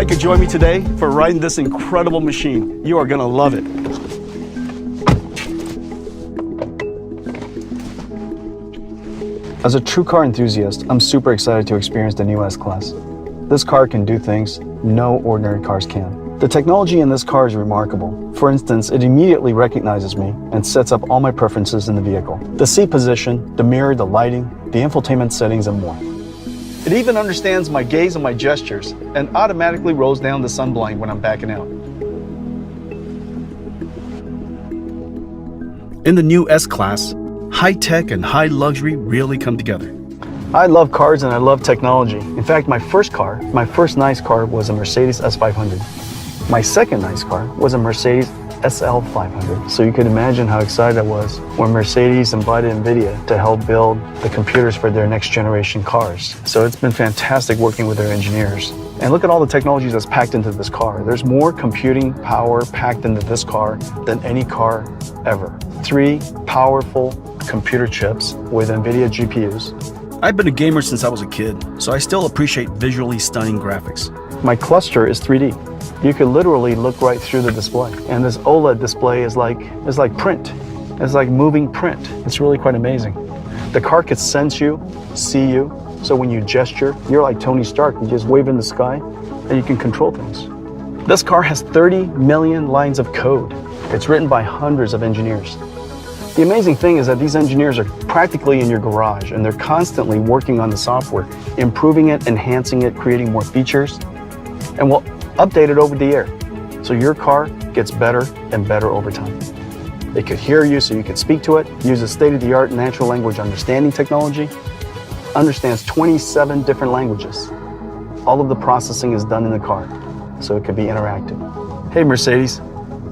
glad you could join me today for riding this incredible machine. You are gonna love it. As a true car enthusiast, I'm super excited to experience the new S-Class. This car can do things no ordinary cars can. The technology in this car is remarkable. For instance, it immediately recognizes me and sets up all my preferences in the vehicle. The seat position, the mirror, the lighting, the infotainment settings, and more. It even understands my gaze and my gestures and automatically rolls down the sunblind when I'm backing out. In the new S-Class, high-tech and high luxury really come together. I love cars and I love technology. In fact, my first nice car was a Mercedes S500. My second nice car was a Mercedes SL500. So you could imagine how excited I was when Mercedes invited NVIDIA to help build the computers for their next generation cars. So it's been fantastic working with their engineers. And look at all the technologies that's packed into this car. There's more computing power packed into this car than any car ever. 3 powerful computer chips with NVIDIA GPUs. I've been a gamer since I was a kid, so I still appreciate visually stunning graphics. My cluster is 3D. You could literally look right through the display. And this OLED display is like print. It's like moving print. It's really quite amazing. The car can sense you, see you, so when you gesture, you're like Tony Stark. You just wave in the sky and you can control things. This car has 30 million lines of code. It's written by hundreds of engineers. The amazing thing is that these engineers are practically in your garage and they're constantly working on the software, improving it, enhancing it, creating more features, and we'll update it over the air. So your car gets better and better over time. It could hear you so you could speak to it, uses state-of-the-art natural language understanding technology, understands 27 different languages. All of the processing is done in the car, so it could be interactive. Hey Mercedes,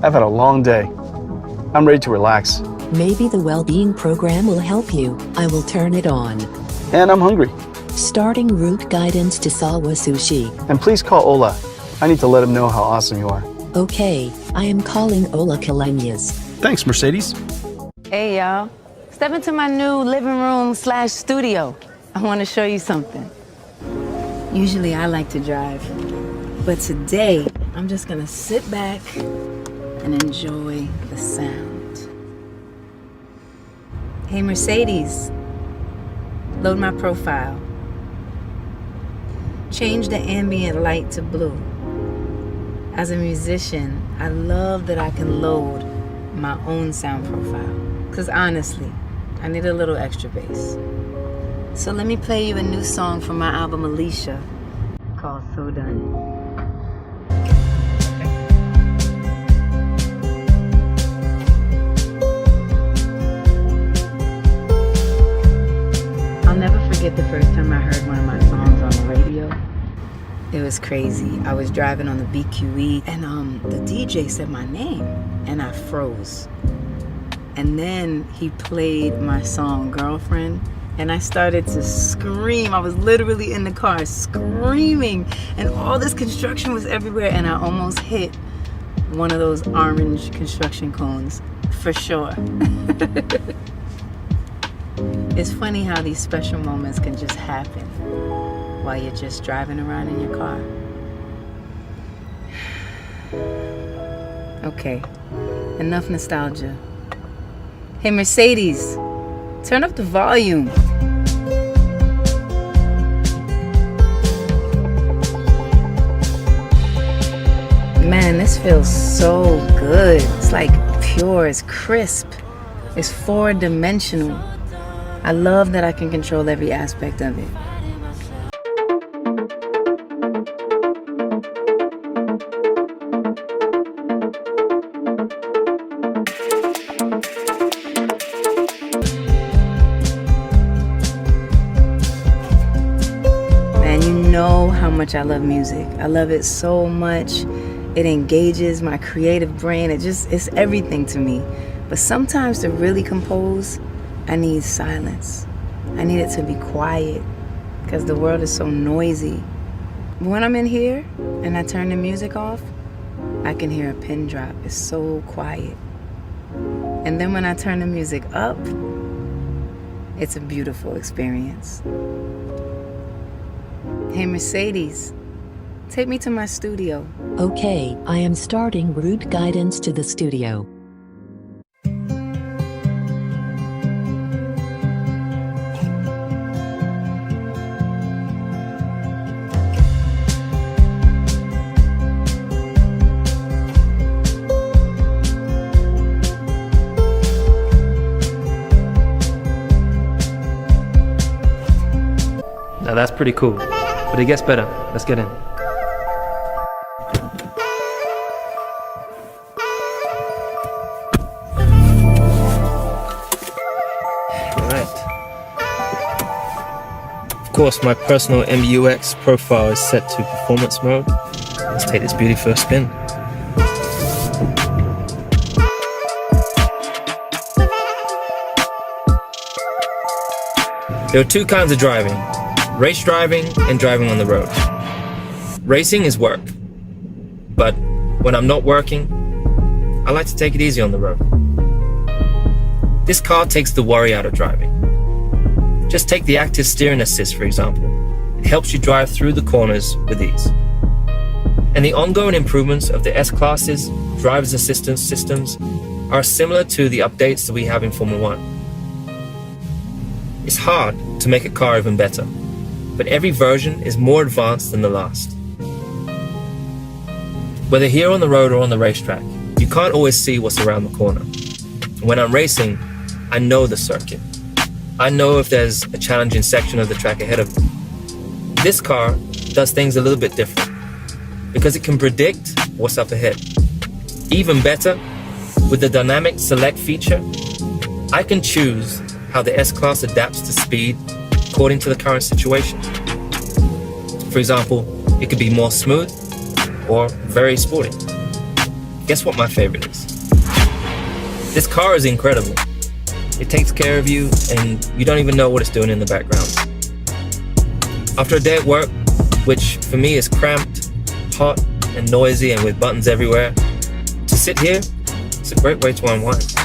I've had a long day. I'm ready to relax. Maybe the well-being program will help you. I will turn it on. And I'm hungry. Starting route guidance to Sawa Sushi. And please call Ola. I need to let him know how awesome you are. Okay, I am calling Ola Kalanias. Thanks, Mercedes. Hey, y'all. Step into my new living room / studio. I want to show you something. Usually I like to drive, but today I'm just gonna sit back and enjoy the sound. Hey Mercedes, load my profile. Change the ambient light to blue. As a musician, I love that I can load my own sound profile. Cause honestly, I need a little extra bass. So let me play you a new song from my album Alicia called So Done. I'll never forget the first time I heard one of my songs on the radio. It was crazy. I was driving on the BQE and the DJ said my name and I froze. And then he played my song Girlfriend and I started to scream. I was literally in the car screaming and all this construction was everywhere and I almost hit one of those orange construction cones for sure. It's funny how these special moments can just happen while you're just driving around in your car. Okay, enough nostalgia. Hey Mercedes, turn up the volume. Man, this feels so good. It's like pure, it's crisp, it's 4-dimensional. I love that I can control every aspect of it. Man, you know how much I love music. I love it so much. It engages my creative brain. It's everything to me. But sometimes to really compose, I need silence. I need it to be quiet because the world is so noisy. But when I'm in here and I turn the music off, I can hear a pin drop. It's so quiet. And then when I turn the music up, it's a beautiful experience. Hey Mercedes, Take me to my studio. Okay, I am starting route guidance to the studio. Now that's pretty cool, but it gets better. Let's get in. Alright. Of course, my personal MBUX profile is set to performance mode. Let's take this beauty for a spin. There are two kinds of driving. Race driving and driving on the road. Racing is work, but when I'm not working, I like to take it easy on the road. This car takes the worry out of driving. Just take the active steering assist, for example. It helps you drive through the corners with ease. And the ongoing improvements of the S-Class's driver's assistance systems are similar to the updates that we have in Formula One. It's hard to make a car even better, but every version is more advanced than the last. Whether here on the road or on the racetrack, you can't always see what's around the corner. When I'm racing, I know the circuit. I know if there's a challenging section of the track ahead of me. This car does things a little bit different because it can predict what's up ahead. Even better, with the dynamic select feature, I can choose how the S-Class adapts to speed according to the current situation. For example, it could be more smooth or very sporty. Guess what my favorite is? This car is incredible. It takes care of you and you don't even know what it's doing in the background. After a day at work, which for me is cramped, hot and noisy and with buttons everywhere, to sit here, it's a great way to unwind.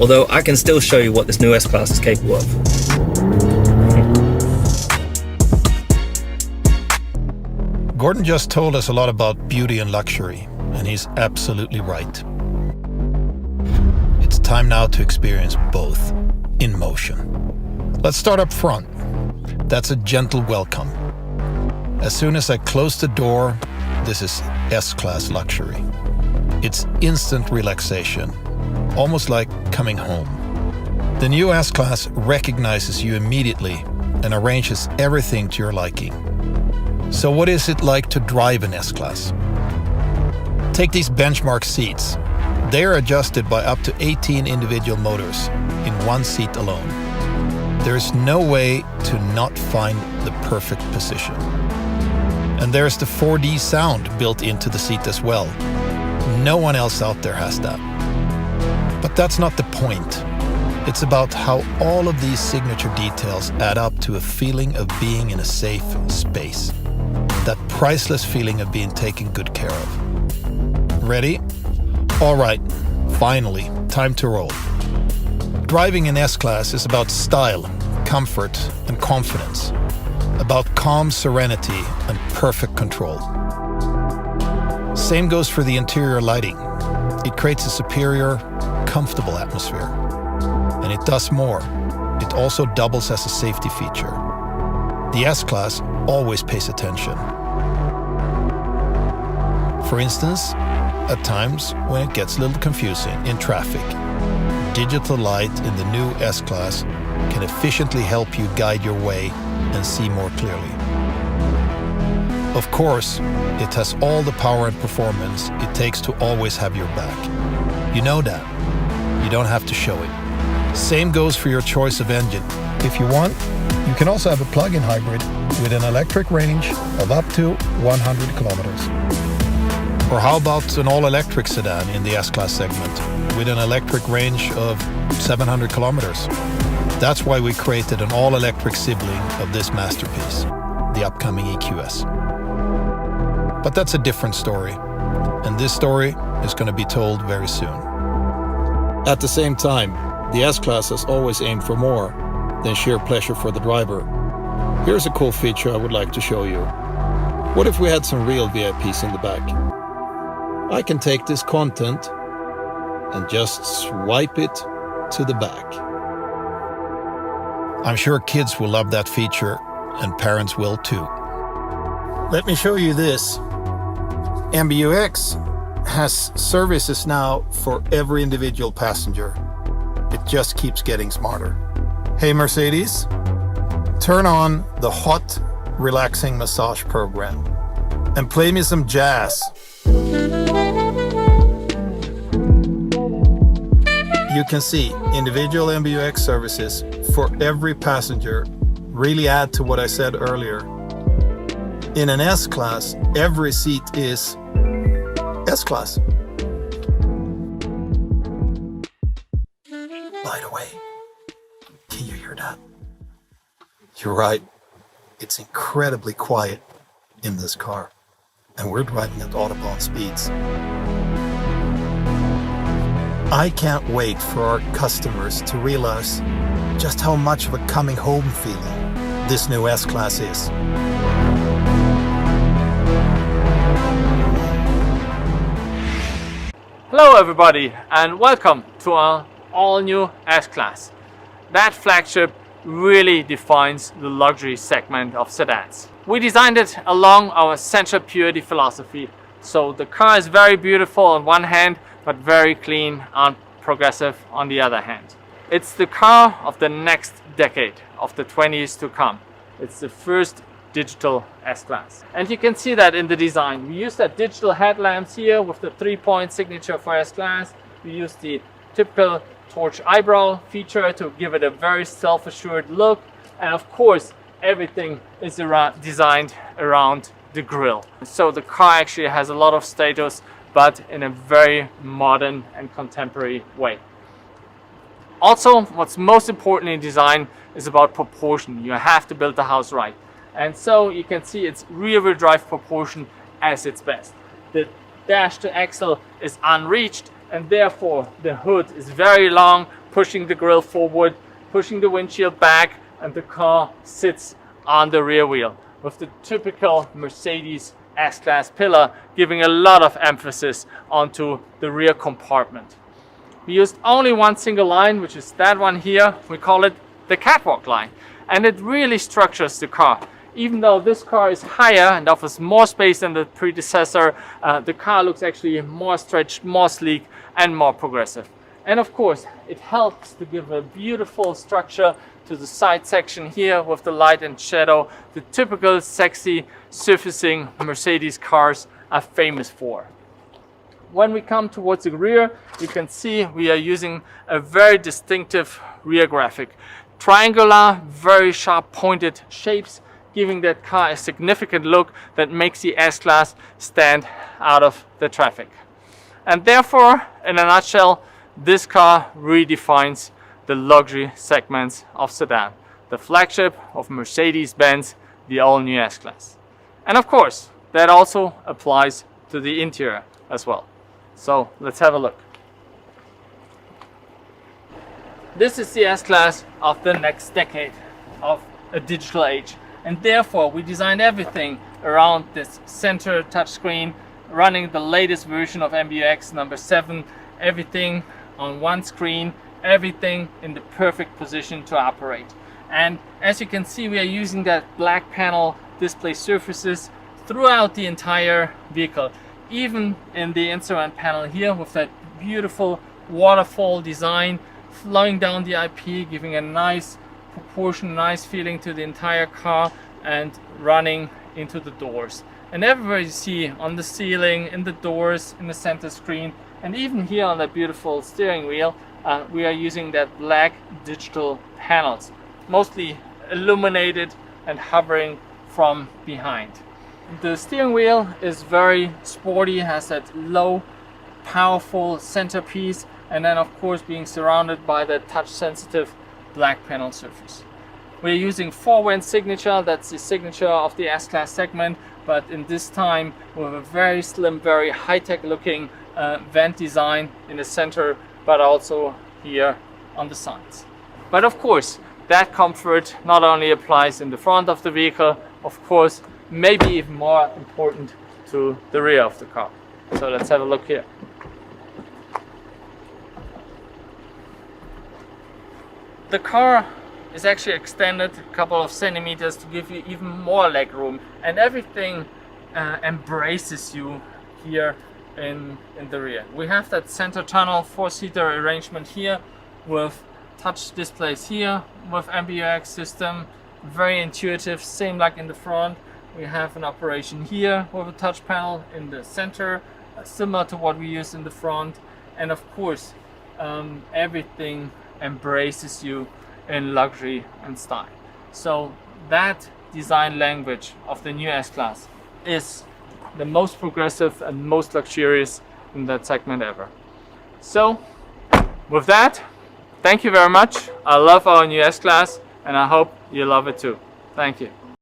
Although I can still show you what this new S-Class is capable of. Gordon just told us a lot about beauty and luxury, and he's absolutely right. It's time now to experience both in motion. Let's start up front. That's a gentle welcome. As soon as I close the door, this is S-Class luxury. It's instant relaxation, almost like coming home. The new S-Class recognizes you immediately and arranges everything to your liking. So what is it like to drive an S-Class? Take these benchmark seats. They are adjusted by up to 18 individual motors in one seat alone. There's no way to not find the perfect position. And there's the 4D sound built into the seat as well. No one else out there has that. But that's not the point. It's about how all of these signature details add up to a feeling of being in a safe space. That priceless feeling of being taken good care of. Ready? All right, finally, time to roll. Driving an S-Class is about style, comfort, and confidence. About calm serenity and perfect control. Same goes for the interior lighting. It creates a superior, comfortable atmosphere. And it does more. It also doubles as a safety feature. The S-Class always pays attention. For instance, at times when it gets a little confusing in traffic, digital light in the new S-Class can efficiently help you guide your way and see more clearly. Of course, it has all the power and performance it takes to always have your back. You know that. You don't have to show it. Same goes for your choice of engine. If you want, you can also have a plug-in hybrid with an electric range of up to 100 kilometers. Or how about an all-electric sedan in the S-Class segment with an electric range of 700 kilometers? That's why we created an all-electric sibling of this masterpiece, the upcoming EQS. But that's a different story, and this story is going to be told very soon. At the same time, the S-Class has always aimed for more than sheer pleasure for the driver. Here's a cool feature I would like to show you. What if we had some real VIPs in the back? I can take this content and just swipe it to the back. I'm sure kids will love that feature, and parents will too. Let me show you this. MBUX has services now for every individual passenger. It just keeps getting smarter. Hey Mercedes, turn on the hot, relaxing massage program and play me some jazz. You can see individual MBUX services for every passenger really add to what I said earlier. In an S-Class, every seat is S-Class. By the way, can you hear that? You're right, it's incredibly quiet in this car, and we're driving at Autobahn speeds. I can't wait for our customers to realize just how much of a coming home feeling this new S-Class is. Hello everybody and welcome to our all-new S-Class. That flagship really defines the luxury segment of sedans. We designed it along our central purity philosophy, so the car is very beautiful on one hand but very clean and progressive on the other hand. It's the car of the next decade, of the 20s to come. It's the first digital S-Class. And you can see that in the design. We use that digital headlamps here with the 3-point signature for S-Class. We use the typical torch eyebrow feature to give it a very self-assured look. And of course, everything is designed around the grille. So the car actually has a lot of status, but in a very modern and contemporary way. Also, what's most important in design is about proportion. You have to build the house right. And so you can see its rear-wheel drive proportion as its best. The dash to axle is unreached, and therefore the hood is very long, pushing the grille forward, pushing the windshield back, and the car sits on the rear wheel with the typical Mercedes S-Class pillar, giving a lot of emphasis onto the rear compartment. We used only one single line, which is that one here. We call it the catwalk line, and it really structures the car. Even though this car is higher and offers more space than the predecessor, the car looks actually more stretched, more sleek, and more progressive. And of course, it helps to give a beautiful structure to the side section here with the light and shadow, the typical sexy surfacing Mercedes cars are famous for. When we come towards the rear, you can see we are using a very distinctive rear graphic. Triangular, very sharp pointed shapes, giving that car a significant look that makes the S-Class stand out of the traffic. And therefore, in a nutshell, this car redefines the luxury segments of sedan, the flagship of Mercedes-Benz, the all-new S-Class. And of course, that also applies to the interior as well. So let's have a look. This is the S-Class of the next decade of a digital age. And therefore, we designed everything around this center touchscreen, running the latest version of MBUX number 7, everything on one screen, everything in the perfect position to operate. And as you can see, we are using that black panel display surfaces throughout the entire vehicle, even in the instrument panel here with that beautiful waterfall design flowing down the IP, giving a nice proportion, nice feeling to the entire car and running into the doors. And everywhere you see on the ceiling, in the doors, in the center screen, and even here on that beautiful steering wheel, we are using that black digital panels, mostly illuminated and hovering from behind. The steering wheel is very sporty, has that low, powerful centerpiece, and then of course being surrounded by the touch-sensitive black panel surface. We're using 4-vent signature, that's the signature of the S-Class segment, but in this time with a very slim, very high-tech looking vent design in the center, but also here on the sides. But of course, that comfort not only applies in the front of the vehicle, of course, maybe even more important to the rear of the car. So let's have a look here. The car is actually extended a couple of centimeters to give you even more leg room, and everything embraces you here in the rear. We have that center tunnel 4-seater arrangement here with touch displays here, with MBUX system, very intuitive, same like in the front. We have an operation here with a touch panel in the center, similar to what we use in the front, and of course everything embraces you in luxury and style. So that design language of the new S-Class is the most progressive and most luxurious in that segment ever. So with that, thank you very much. I love our new S-Class and I hope you love it too. Thank you.